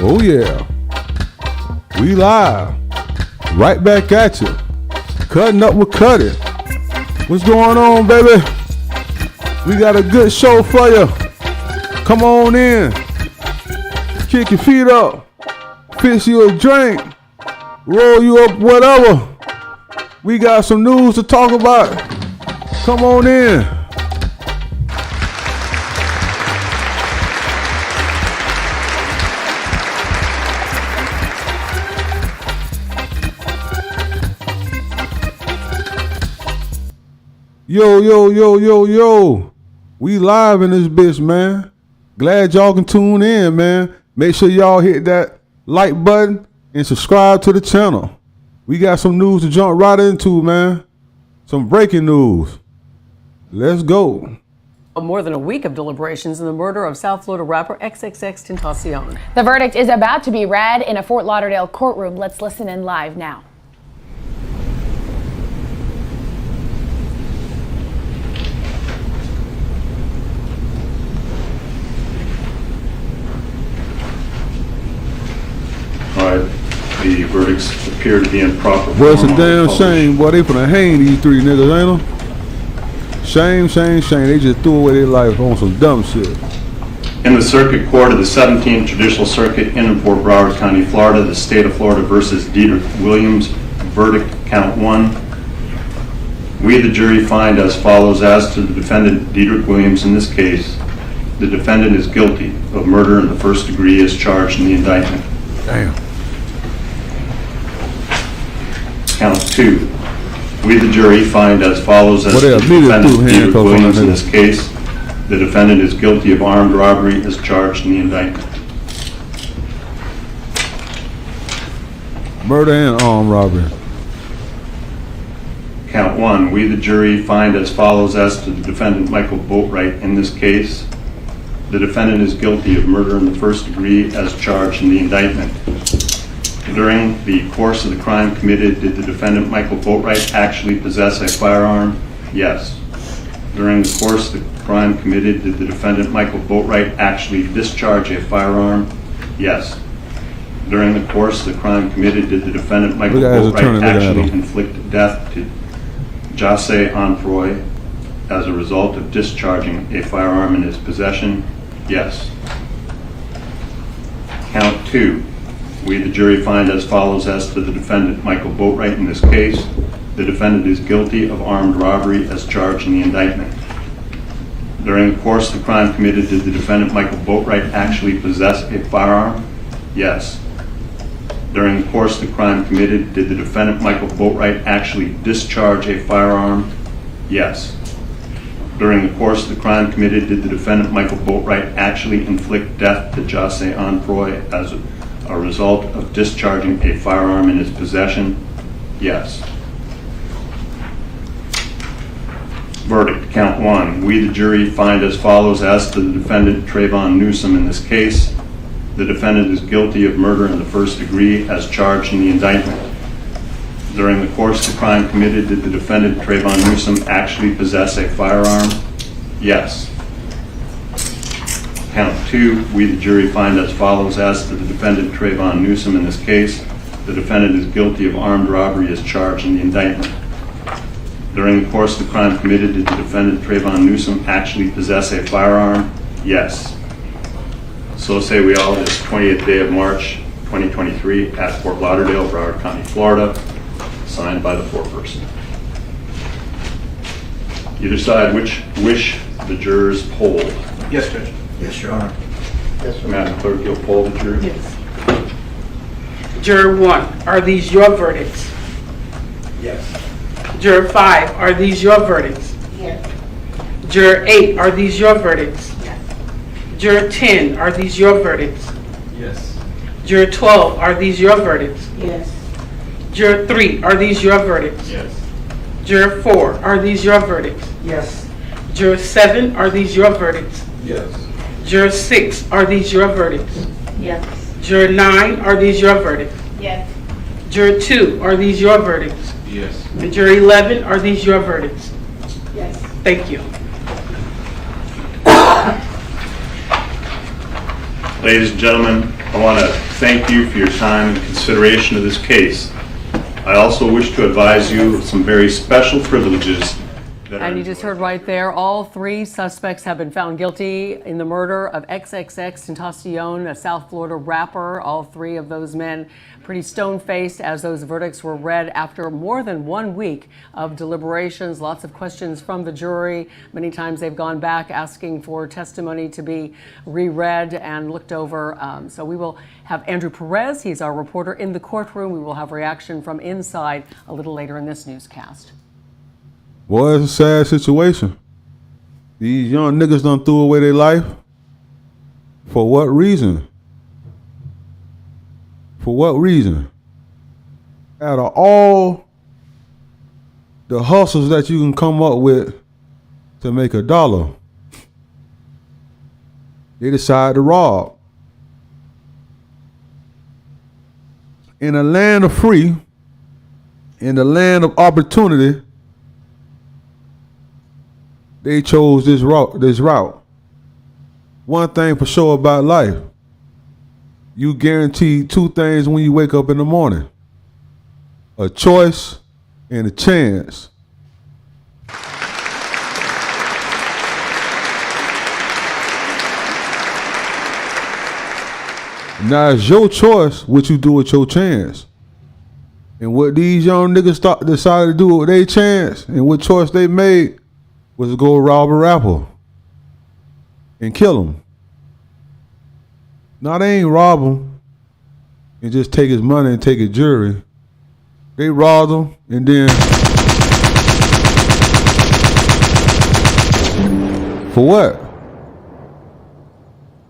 Oh yeah, we live, right back at you, cutting up with KUTTY. What's going on, baby? We got a good show for you. Come on in, kick your feet up, fix you a drink, roll you up, whatever. We got some news to talk about. Come on in. Yo. We live in this bitch, man. Glad y'all can tune in, man. Make sure y'all hit that like button and subscribe to the channel. We got some news to jump right into, man. Some breaking news. Let's go. More than a week of deliberations in the murder of South Florida rapper XXX Tentaciion. The verdict is about to be read in a Fort Lauderdale courtroom. Let's listen in live now. The verdicts appear to be in proper form. Boy, it's a damn shame. Boy, they finna hang these three niggas, ain't them? Shame. They just threw away their life on some dumb shit. In the Circuit Court of the 17th Judicial Circuit in Fort Broward County, Florida, the state of Florida versus Dedrick Williams, verdict count 1. We, the jury, find as follows: as to the defendant, Dedrick Williams, in this case, the defendant is guilty of murder in the first degree as charged in the indictment. Damn. Count 2. We, the jury, find as follows: as to the defendant, Dedrick Williams, in this case, the defendant is guilty of armed robbery as charged in the indictment. Murder and armed robbery. Count 1. We, the jury, find as follows: as to the defendant, Michael Boatwright, in this case, the defendant is guilty of murder in the first degree as charged in the indictment. During the course of the crime committed, did the defendant, Michael Boatwright, actually possess a firearm? Yes. During the course of the crime committed, did the defendant, Michael Boatwright, actually discharge a firearm? Yes. During the course of the crime committed, did the defendant, Michael Boatwright, actually inflict death to Jose Onfroy as a result of discharging a firearm in his possession? Yes. Count 2. We, the jury, find as follows: as to the defendant, Michael Boatwright, in this case, the defendant is guilty of armed robbery as charged in the indictment. During the course of the crime committed, did the defendant, Michael Boatwright, actually possess a firearm? Yes. During the course of the crime committed, did the defendant, Michael Boatwright, actually discharge a firearm? Yes. During the course of the crime committed, did the defendant, Michael Boatwright, actually inflict death to Jose Onfroy as a result of discharging a firearm in his possession? Yes. Verdict, count 1. We, the jury, find as follows: as to the defendant, Trayvon Newsom, in this case, the defendant is guilty of murder in the first degree as charged in the indictment. During the course of the crime committed, did the defendant, Trayvon Newsom, actually possess a firearm? Yes. Count 2. We, the jury, find as follows: as to the defendant, Trayvon Newsom, in this case, the defendant is guilty of armed robbery as charged in the indictment. During the course of the crime committed, did the defendant, Trayvon Newsom, actually possess a firearm? Yes. So say we all, this 20th day of March, 2023, at Fort Lauderdale, Broward County, Florida, signed by the foreperson. You decide which wish the jurors polled. Yes, Judge. Yes, Your Honor. Yes, Madam Clerk, you'll poll the jury. Yes. Juror 1, are these your verdicts? Yes. Juror 5, are these your verdicts? Yes. Juror 8, are these your verdicts? Yes. Juror 10, are these your verdicts? Yes. Juror 12, are these your verdicts? Yes. Juror 3, are these your verdicts? Yes. Juror 4, are these your verdicts? Yes. Juror 7, are these your verdicts? Yes. Juror 6, are these your verdicts? Yes. Juror 9, are these your verdicts? Yes. Juror 2, are these your verdicts? Yes. And Juror 11, are these your verdicts? Yes. Thank you. Ladies and gentlemen, I want to thank you for your time and consideration of this case. I also wish to advise you of some very special privileges that are And you just heard right there, all three suspects have been found guilty in the murder of XXX Tentaciion, a South Florida rapper. All three of those men pretty stone-faced as those verdicts were read after more than 1 week of deliberations. Lots of questions from the jury. Many times they've gone back asking for testimony to be reread and looked over. So we will have Andrew Perez. He's our reporter in the courtroom. We will have reaction from inside a little later in this newscast. Boy, it's a sad situation. These young niggas done threw away their life. For what reason? For what reason? Out of all the hustles that you can come up with to make $1, they decide to rob. In a land of free, in the land of opportunity, they chose this route. One thing for sure about life, you guarantee two things when you wake up in the morning: a choice and a chance. Now it's your choice what you do with your chance. And what these young niggas decided to do with their chance and what choice they made was to go rob a rapper and kill him. Now they ain't rob him and just take his money and take his jewelry. They robbed him and then for what?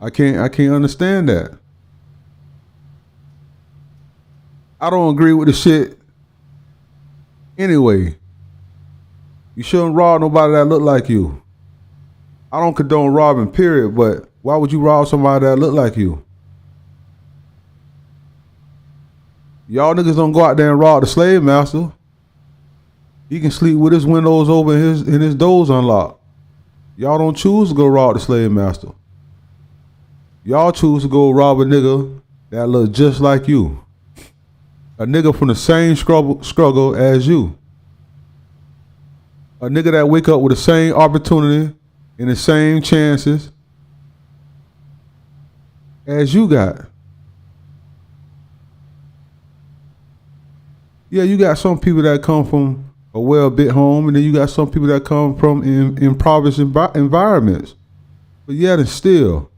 I can't understand that. I don't agree with the shit anyway. You shouldn't rob nobody that look like you. I don't condone robbing, period, but why would you rob somebody that look like you? Y'all niggas don't go out there and rob the slave master. He can sleep with his windows open and his doors unlocked. Y'all don't choose to go rob the slave master. Y'all choose to go rob a nigga that look just like you. A nigga from the same struggle as you. A nigga that wake up with the same opportunity and the same chances as you got. Yeah, you got some people that come from a well-built home, and then you got some people that come from impoverished environments. But yet and still,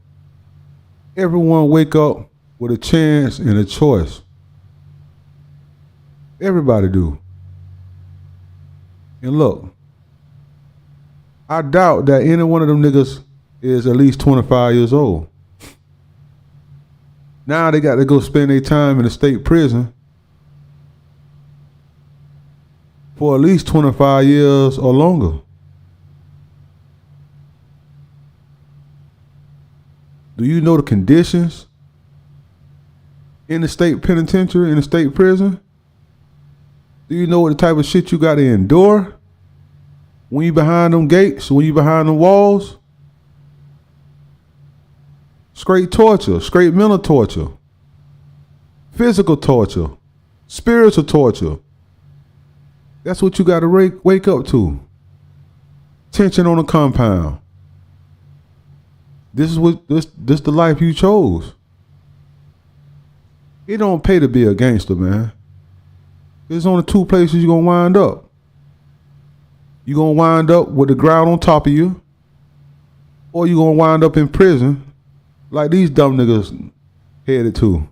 everyone wake up with a chance and a choice. Everybody do. And look, I doubt that any one of them niggas is at least 25 years old. Now they got to go spend their time in a state prison for at least 25 years or longer. Do you know the conditions in the state penitentiary, in the state prison? Do you know what the type of shit you got to endure when you behind them gates, when you behind them walls? Straight torture, straight mental torture, physical torture, spiritual torture. That's what you got to wake up to. Tension on the compound. This is the life you chose. It don't pay to be a gangster, man. There's only two places you're gonna wind up. You're gonna wind up with the ground on top of you, or you're gonna wind up in prison like these dumb niggas headed to.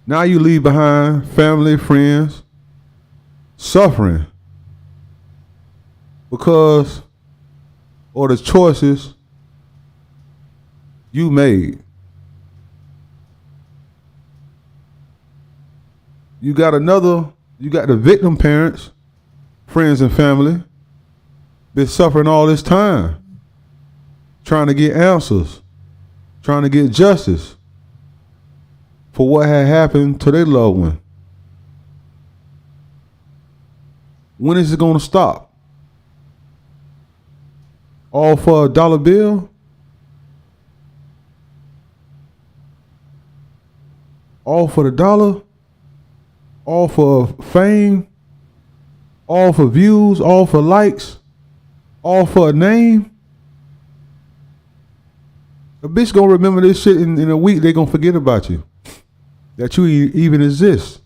Now you leave behind family, friends, suffering because of the choices you made. You got the victim parents, friends and family, been suffering all this time, trying to get answers, trying to get justice for what had happened to their loved one. When is it gonna stop? All for $1 bill? All for the dollar? All for fame? All for views? All for likes? All for a name? A bitch gonna remember this shit in a week. They gonna forget about you. That you even exist.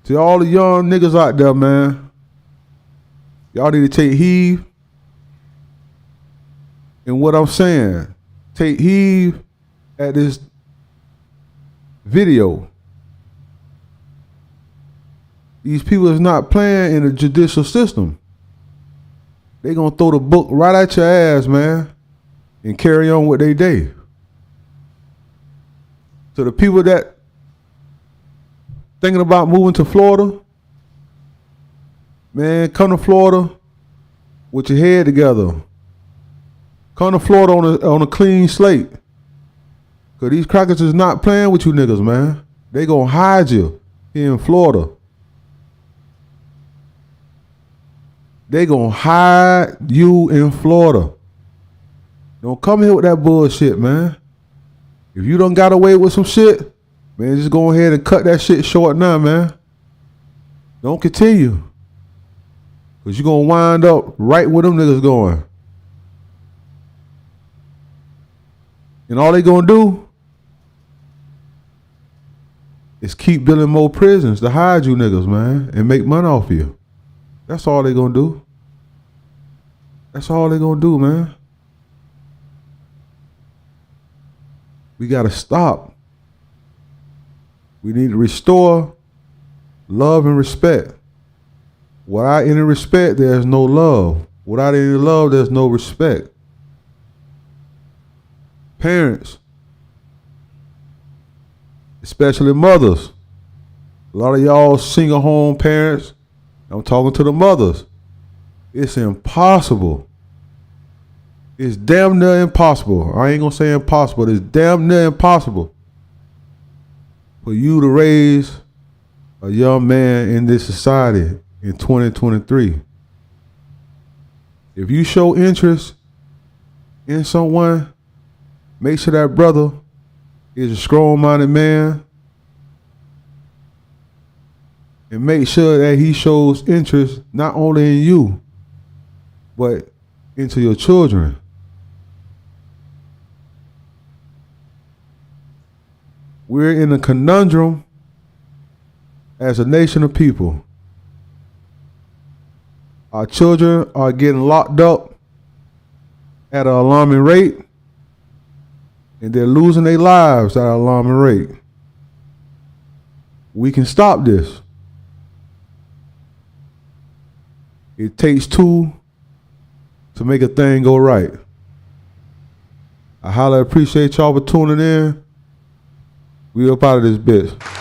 To all the young niggas out there, man, y'all need to take heed. And what I'm saying, take heed at this video. These people is not playing in the judicial system. They gonna throw the book right at your ass, man, and carry on with their day. So the people that thinking about moving to Florida, man, come to Florida with your head together. Come to Florida on a clean slate. Cause these crackers is not playing with you niggas, man. They gonna hide you here in Florida. They gonna hide you in Florida. Don't come here with that bullshit, man. If you done got away with some shit, man, just go ahead and cut that shit short now, man. Don't continue. Cause you gonna wind up right where them niggas going. And all they gonna do is keep building more prisons to hide you niggas, man, and make money off you. That's all they gonna do. That's all they gonna do, man. We gotta stop. We need to restore love and respect. Without any respect, there's no love. Without any love, there's no respect. Parents, especially mothers. A lot of y'all single home parents, I'm talking to the mothers. It's impossible. It's damn near impossible. I ain't gonna say impossible. It's damn near impossible for you to raise a young man in this society in 2023. If you show interest in someone, make sure that brother is a strong-minded man, and make sure that he shows interest not only in you, but into your children. We're in a conundrum as a nation of people. Our children are getting locked up at an alarming rate, and they're losing their lives at an alarming rate. We can stop this. It takes two to make a thing go right. I highly appreciate y'all for tuning in. We up out of this bitch.